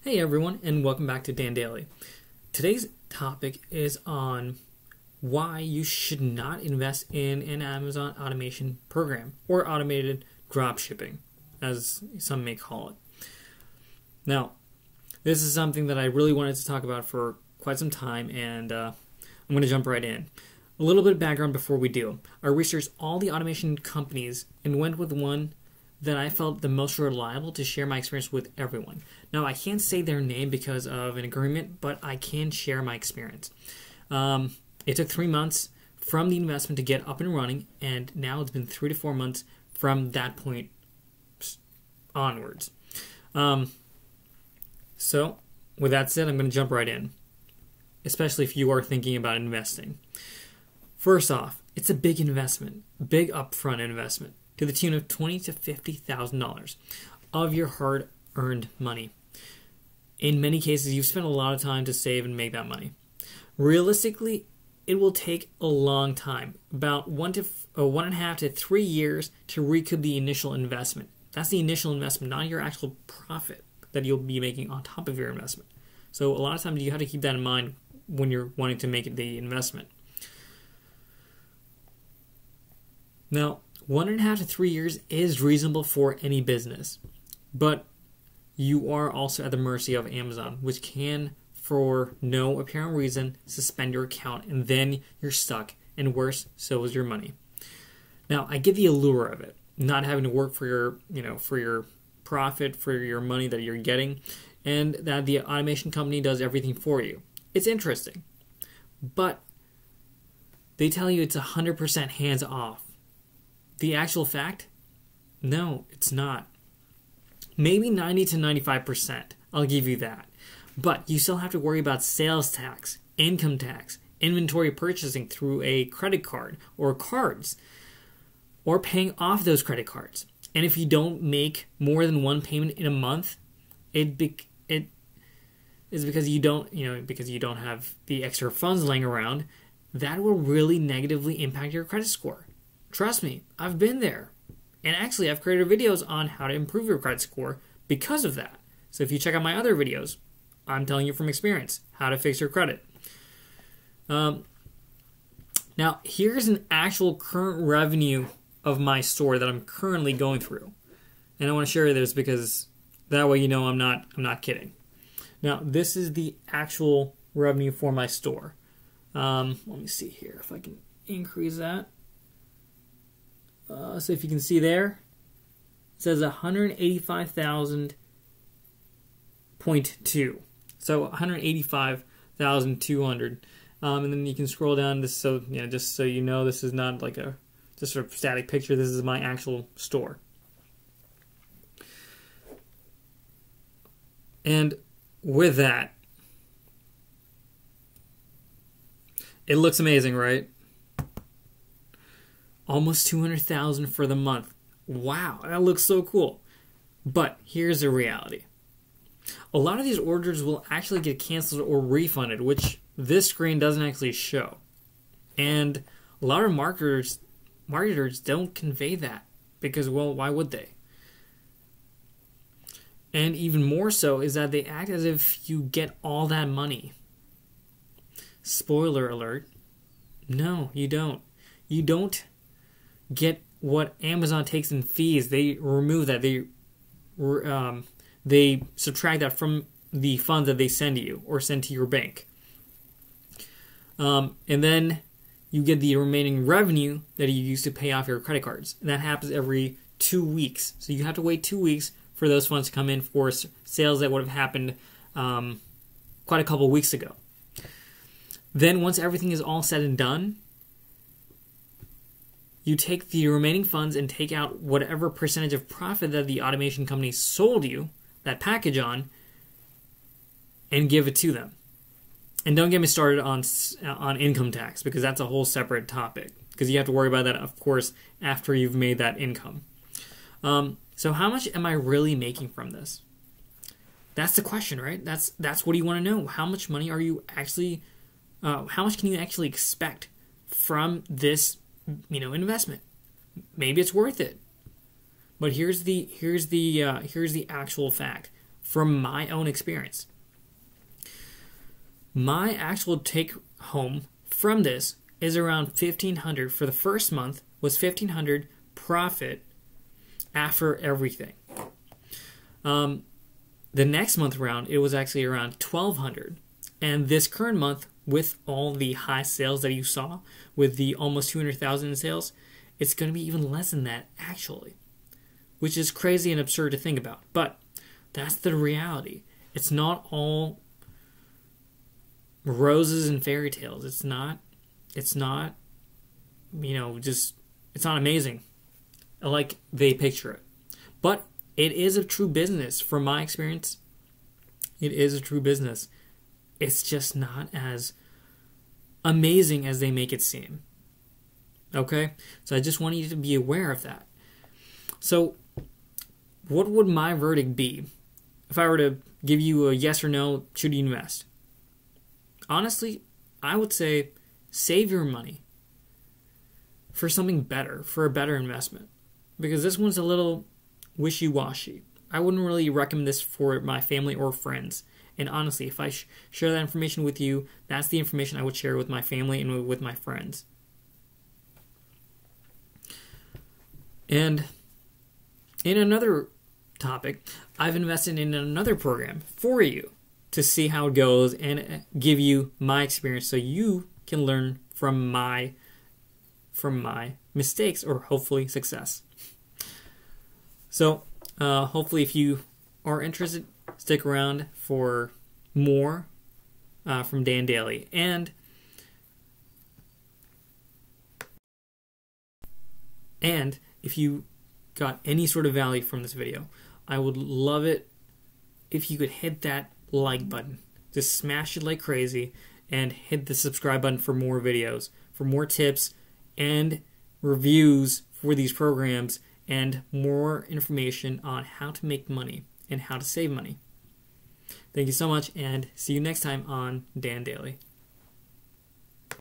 Hey everyone, and welcome back to Dan Daily. Today's topic is on why you should not invest in an Amazon automation program, or automated drop shipping, as some may call it. Now, this is something that I really wanted to talk about for quite some time, and I'm going to jump right in. A little bit of background before we do. I researched all the automation companies and went with one that I felt the most reliable to share my experience with everyone. Now, I can't say their name because of an agreement, but I can share my experience. It took 3 months from the investment to get up and running, and now it's been 3 to 4 months from that point onwards. So, with that said, I'm going to jump right in, especially if you are thinking about investing. First off, it's a big investment, big upfront investment, to the tune of $20,000 to $50,000 of your hard-earned money. In many cases, you've spent a lot of time to save and make that money. Realistically, it will take a long time, about 1.5 to 3 years to recoup the initial investment. That's the initial investment, not your actual profit that you'll be making on top of your investment. So a lot of times you have to keep that in mind when you're wanting to make the investment. Now, 1.5 to 3 years is reasonable for any business, but you are also at the mercy of Amazon, which can, for no apparent reason, suspend your account, and then you're stuck, and worse, so is your money. Now, I get the allure of it, not having to work for your profit, for your money that you're getting, and that the automation company does everything for you. It's interesting, but they tell you it's 100% hands off. The actual fact? No, it's not. Maybe 90 to 95%. I'll give you that. But you still have to worry about sales tax, income tax, inventory purchasing through a credit card or cards, or paying off those credit cards. And if you don't make more than one payment in a month, it is because you don't have the extra funds laying around. That will really negatively impact your credit score. Trust me, I've been there. And actually, I've created videos on how to improve your credit score because of that. So if you check out my other videos, I'm telling you from experience how to fix your credit. Now, here's an actual current revenue of my store that I'm currently going through. And I want to share this because that way you know I'm not kidding. Now, this is the actual revenue for my store. Let me see here if I can increase that. So if you can see there, it says 185,000.2. So 185,200. And then you can scroll down this, so just so you know, this is not like just a static picture. This is my actual store. And with that, it looks amazing, right? Almost 200,000 for the month. Wow, that looks so cool. But here's the reality. A lot of these orders will actually get canceled or refunded, which this screen doesn't actually show. And a lot of marketers don't convey that because, well, why would they? And even more so is that they act as if you get all that money. Spoiler alert. No, you don't. You don't get what Amazon takes in fees. They remove that. They subtract that from the funds that they send you or send to your bank. And then you get the remaining revenue that you use to pay off your credit cards. And that happens every 2 weeks. So you have to wait 2 weeks for those funds to come in for sales that would have happened quite a couple weeks ago. Then once everything is all said and done, you take the remaining funds and take out whatever percentage of profit that the automation company sold you that package on and give it to them. And don't get me started on income tax, because that's a whole separate topic, because you have to worry about that, of course, after you've made that income. So how much am I really making from this? That's the question, right? That's what you want to know. How much money are you actually, how much can you actually expect from this investment? Maybe it's worth it. But here's the actual fact. from my own experience. My actual take home from this is around $1,500 for the first month, was $1,500 profit after everything. The next month around, it was actually around $1,200. And this current month, with all the high sales that you saw, with the almost 200,000 in sales, it's going to be even less than that, actually. Which is crazy and absurd to think about. But that's the reality. It's not all roses and fairy tales. It's not, it's not amazing like they picture it. But it is a true business. From my experience, it is a true business. It's just not as amazing as they make it seem. Okay? So I just want you to be aware of that. So what would my verdict be if I were to give you a yes or no, should you invest? Honestly, I would say save your money for something better, for a better investment. Because this one's a little wishy-washy. I wouldn't really recommend this for my family or friends. And honestly, if I share that information with you, that's the information I would share with my family and with my friends. And in another topic, I've invested in another program for you to see how it goes and give you my experience so you can learn from my mistakes or hopefully success. So hopefully if you are interested, stick around for more from Dan Daly. And if you got any sort of value from this video, I would love it if you could hit that like button. Just smash it like crazy and hit the subscribe button for more videos, for more tips and reviews for these programs and more information on how to make money and how to save money. Thank you so much, and see you next time on Dan Daly.